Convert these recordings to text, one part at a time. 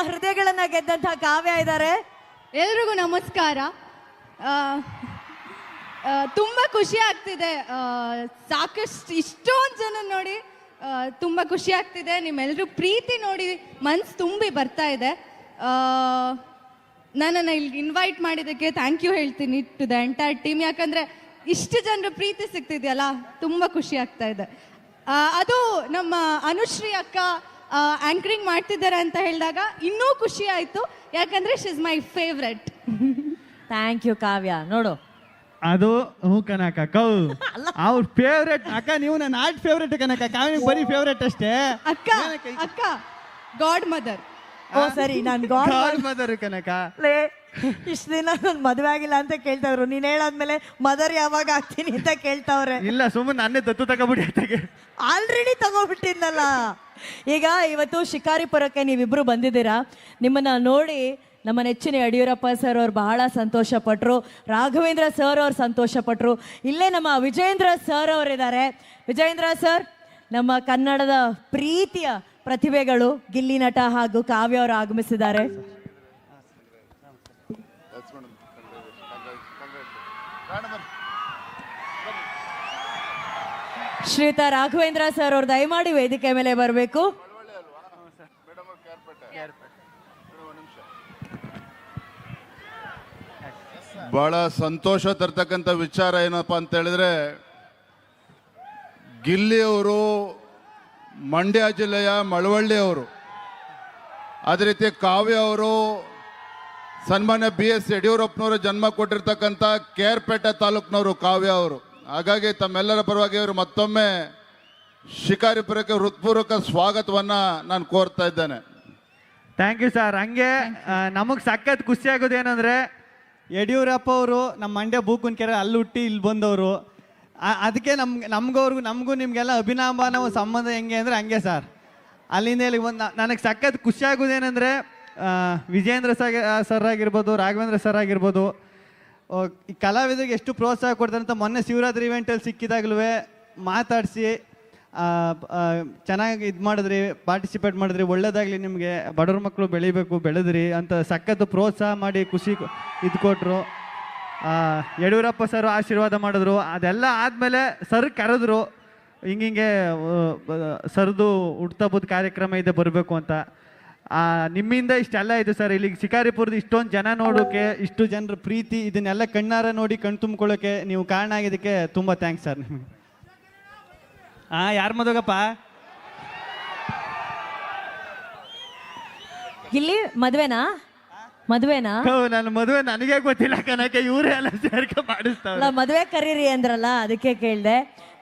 ಹೃದಯಗಳನ್ನ ಗೆದ್ದಂತಹ ಕಾವ್ಯ ಇದ್ದಾರೆ. ಎಲ್ರಿಗೂ ನಮಸ್ಕಾರ. ತುಂಬ ಖುಷಿ ಆಗ್ತಿದೆ. ಸಾಕಷ್ಟು ಇಷ್ಟೊಂದು ಜನ ನೋಡಿ ತುಂಬ ಖುಷಿ ಆಗ್ತಿದೆ. ನಿಮ್ಮೆಲ್ಲರೂ ಪ್ರೀತಿ ನೋಡಿ ಮನ್ಸು ತುಂಬಿ ಬರ್ತಾ ಇದೆ. ನನ್ನನ್ನು ಇಲ್ಲಿ ಇನ್ವೈಟ್ ಮಾಡಿದ್ದಕ್ಕೆ ಥ್ಯಾಂಕ್ ಯು ಹೇಳ್ತೀನಿ ಟು ದ ಎಂಟೈರ್ ಟೀಮ್. ಯಾಕಂದರೆ ಇಷ್ಟು ಜನರು ಪ್ರೀತಿ ಸಿಗ್ತಿದೆಯಲ್ಲ, ತುಂಬ ಖುಷಿ ಆಗ್ತಾ ಇದೆ. ಅದು ನಮ್ಮ ಅನುಶ್ರೀ ಅಕ್ಕ ಆಂಕರಿಂಗ್ ಮಾಡ್ತಿದ್ದಾರೆ ಅಂತ ಹೇಳಿದಾಗ ಇನ್ನೂ ಖುಷಿ ಆಯಿತು. ಯಾಕಂದರೆ she is my favourite. Thank you Kavya. ನೋಡು ಅದು ಹ್ಞೂ ಕನಕ ಕೌ ಅವ್ರ ಫೇವ್ರೆಟ್ ಅಕ್ಕ. ನೀವು ನನ್ನ ನಾಟ್ ಫೇವ್ರೆಟ್ ಕನಕ, ಕಾವ್ಯ ಬರೀ ಫೇವ್ರೆಟ್ ಅಷ್ಟೇ. ಅಕ್ಕ ಅಕ್ಕ ಗಾಡ್ ಮದರ್. ಓ ಸರಿ, ನಾನು ಗಾಡ್ ಮದರ್ ಕನಕ. ಇಷ್ಟು ದಿನ ನನ್ನ ಮದುವೆ ಆಗಿಲ್ಲ ಅಂತ ಕೇಳ್ತಾವ್ರು, ನೀನ್ ಹೇಳಾದ್ಮೇಲೆ ಮದರ್ ಯಾವಾಗ ಆಗ್ತೀನಿ ಅಂತ ಕೇಳ್ತಾವ್ರೆ. ಇಲ್ಲ, ಸುಮ್ಮನೆ ನನ್ನೇ ದತ್ತು ತಗೋಬಿಡಿ ಅತ್ತಗೆ. ಆಲ್ರೆಡಿ ತಗೋಬಿಟ್ಟಿದ್ನಲ್ಲ. ಈಗ ಇವತ್ತು ಶಿಕಾರಿಪುರಕ್ಕೆ ನೀವಿಬ್ರು ಬಂದಿದ್ದೀರಾ. ನಿಮ್ಮನ್ನ ನೋಡಿ ನಮ್ಮ ನೆಚ್ಚಿನ ಯಡಿಯೂರಪ್ಪ ಸರ್ ಅವ್ರು ಬಹಳ ಸಂತೋಷ ಪಟ್ರು, ರಾಘವೇಂದ್ರ ಸರ್ ಅವ್ರು ಸಂತೋಷ ಪಟ್ರು. ಇಲ್ಲೇ ನಮ್ಮ ವಿಜಯೇಂದ್ರ ಸರ್ ಅವರಿದ್ದಾರೆ. ವಿಜಯೇಂದ್ರ ಸರ್ ನಮ್ಮ ಕನ್ನಡದ ಪ್ರೀತಿಯ ಪ್ರತಿಭೆಗಳು, ಗಿಲ್ಲಿ ನಟ ಹಾಗೂ ಕಾವ್ಯ ಅವರು ಆಗಮಿಸಿದ್ದಾರೆ. ಶ್ರೀಯುತ ರಾಘವೇಂದ್ರ ಸರ್ ಅವ್ರು ದಯಮಾಡಿ ವೇದಿಕೆ ಮೇಲೆ ಬರಬೇಕು. ಬಹಳ ಸಂತೋಷ ತರ್ತಕ್ಕಂಥ ವಿಚಾರ ಏನಪ್ಪ ಅಂತ ಹೇಳಿದ್ರೆ, ಗಿಲ್ಲಿಯವರು ಮಂಡ್ಯ ಜಿಲ್ಲೆಯ ಮಳವಳ್ಳಿಯವರು, ಅದೇ ರೀತಿ ಕಾವ್ಯ ಅವರು ಸನ್ಮಾನ್ಯ BS ಯಡಿಯೂರಪ್ಪನವರು ಜನ್ಮ ಕೊಟ್ಟಿರ್ತಕ್ಕಂಥ ಕೇರ್ಪೇಟೆ ತಾಲೂಕಿನವರು ಕಾವ್ಯ ಅವರು. ಹಾಗಾಗಿ ತಮ್ಮೆಲ್ಲರ ಪರವಾಗಿ ಅವರು ಮತ್ತೊಮ್ಮೆ ಶಿಕಾರಿಪುರಕ್ಕೆ ಹೃತ್ಪೂರ್ವಕ ಸ್ವಾಗತವನ್ನು ನಾನು ಕೋರ್ತಾ ಇದ್ದೇನೆ. Thank you sir. ಹಂಗೆ ನಮಗೆ ಸಖತ್ ಖುಷಿ ಆಗೋದೇನೆಂದರೆ, ಯಡಿಯೂರಪ್ಪ ಅವರು ನಮ್ಮ ಮಂಡ್ಯ ಬೂಕುನ್ಕೆರೆ ಅಲ್ಲಿ ಹುಟ್ಟಿ ಇಲ್ಲಿ ಬಂದವರು. ಅದಕ್ಕೆ ನಮಗೂ ನಿಮಗೆಲ್ಲ ಅಭಿನಂದನ ಸಂಬಂಧ ಹೆಂಗೆ ಅಂದರೆ ಹಂಗೆ ಸರ್. ಅಲ್ಲಿಂದ ಇಲ್ಲಿಗೆ ಬಂದು ನನಗೆ ಸಖತ್ ಖುಷಿ ಆಗೋದೇನೆಂದರೆ, ವಿಜಯೇಂದ್ರ ಸರ್ ಆಗಿರ್ಬೋದು, ರಾಘವೇಂದ್ರ ಸರ್ ಆಗಿರ್ಬೋದು, ಈ ಕಲಾವಿದರಿಗೆ ಎಷ್ಟು ಪ್ರೋತ್ಸಾಹ ಕೊಡ್ತಾರೆ ಅಂತ ಮೊನ್ನೆ ಶಿವರಾತ್ರಿ ಇವೆಂಟಲ್ಲಿ ಸಿಕ್ಕಿದಾಗಲೂ ಮಾತಾಡಿಸಿ ಚೆನ್ನಾಗಿ ಇದು ಮಾಡಿದ್ರಿ, ಪಾರ್ಟಿಸಿಪೇಟ್ ಮಾಡಿದ್ರಿ, ಒಳ್ಳೇದಾಗಲಿ ನಿಮಗೆ, ಬಡವ್ರ ಮಕ್ಕಳು ಬೆಳಿಬೇಕು, ಬೆಳೆದ್ರಿ ಅಂತ ಸಖತ್ತು ಪ್ರೋತ್ಸಾಹ ಮಾಡಿ ಖುಷಿ ಇದು ಕೊಟ್ಟರು. ಯಡಿಯೂರಪ್ಪ ಸರ್ ಆಶೀರ್ವಾದ ಮಾಡಿದ್ರು. ಅದೆಲ್ಲ ಆದಮೇಲೆ ಸರ್ ಕರೆದ್ರು, ಹಿಂಗೆ ಸರ್ದು ಹುಟ್ಟುಹಬ್ಬದ ಕಾರ್ಯಕ್ರಮ ಇದೆ ಬರಬೇಕು ಅಂತ. ನಿಮ್ಮಿಂದ ಇಷ್ಟೆಲ್ಲ ಇದು ಸರ್. ಇಲ್ಲಿಗೆ ಶಿಕಾರಿಪುರದ ಇಷ್ಟೊಂದು ಜನ ನೋಡೋಕೆ, ಇಷ್ಟು ಜನರ ಪ್ರೀತಿ, ಇದನ್ನೆಲ್ಲ ಕಣ್ಣಾರ ನೋಡಿ ಕಣ್ ತುಂಬ್ಕೊಳ್ಳೋಕೆ ನೀವು ಕಾರಣ ಆಗಿದ್ದಕ್ಕೆ ತುಂಬ ಥ್ಯಾಂಕ್ಸ್ ಸರ್ ನಿಮಗೆ. ಯಾರು ಮದುವೆಗಪ್ಪ? ಇಲ್ಲಿ ಮದ್ವೆನಾ? ನನ್ನ ಮದುವೆ ನನಗೆ ಗೊತ್ತಿಲ್ಲ ಕನಕ, ಇವರೇ ಎಲ್ಲ ಸೇರ್ಕ ಮಾಡಿಸ್ತಾವಲ್ಲ. ಮದುವೆ ಕರೀರಿ ಅಂದ್ರಲ್ಲ, ಅದಕ್ಕೆ ಕೇಳಿದೆ.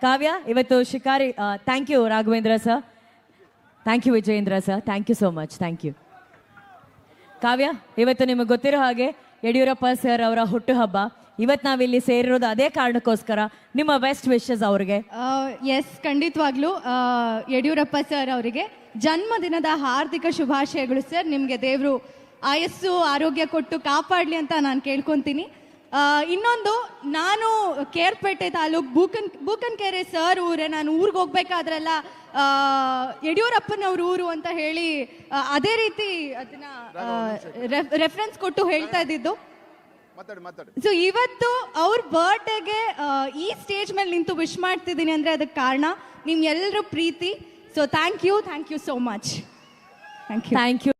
ಕಾವ್ಯ ಇವತ್ತು ಶಿಕಾರಿ. Thank you Raghavendra sir, thank you Vijayendra sir, thank you so much, thank you. Kavya, ಇವತ್ತು ನಿಮಗೆ ಗೊತ್ತಿರೋ ಹಾಗೆ ಯಡಿಯೂರಪ್ಪ ಸರ್ ಅವರ ಹುಟ್ಟುಹಬ್ಬ. ಇವತ್ತು ನಾವಿಲ್ಲಿ ಸೇರಿರೋದು ಅದೇ ಕಾರಣಕ್ಕೋಸ್ಕರ. ನಿಮ್ಮ ಬೆಸ್ಟ್ ವಿಶಸ್ ಅವ್ರಿಗೆ. ಎಸ್, ಖಂಡಿತವಾಗ್ಲೂ ಯಡಿಯೂರಪ್ಪ ಸರ್ ಅವರಿಗೆ ಜನ್ಮದಿನದ ಹಾರ್ದಿಕ ಶುಭಾಶಯಗಳು ಸರ್. ನಿಮಗೆ ದೇವರು ಆಯಸ್ಸು ಆರೋಗ್ಯ ಕೊಟ್ಟು ಕಾಪಾಡಲಿ ಅಂತ ನಾನು ಕೇಳ್ಕೊತೀನಿ. ಇನ್ನೊಂದು, ನಾನು ಕೇರ್ಪೇಟೆ ತಾಲೂಕು ಬೂಕನ್ಕೆರೆ ಸರ್ ಊರೇ. ನಾನು ಊರಿಗೆ ಹೋಗ್ಬೇಕಾದ್ರೆಲ್ಲ ಯಡಿಯೂರಪ್ಪನವ್ರ ಊರು ಅಂತ ಹೇಳಿ ಅದೇ ರೀತಿ ಅದನ್ನ ರೆಫರೆನ್ಸ್ ಕೊಟ್ಟು ಹೇಳ್ತಾ ಇದ್ದಿದ್ದು. ಸೊ ಇವತ್ತು ಅವ್ರ ಬರ್ಡೇಗೆ ಈ ಸ್ಟೇಜ್ ಮೇಲೆ ನಿಂತು ವಿಶ್ ಮಾಡ್ತಿದ್ದೀನಿ ಅಂದರೆ ಅದಕ್ಕೆ ಕಾರಣ ನಿಮ್ ಎಲ್ಲರೂ ಪ್ರೀತಿ. So thank you so much. Thank you.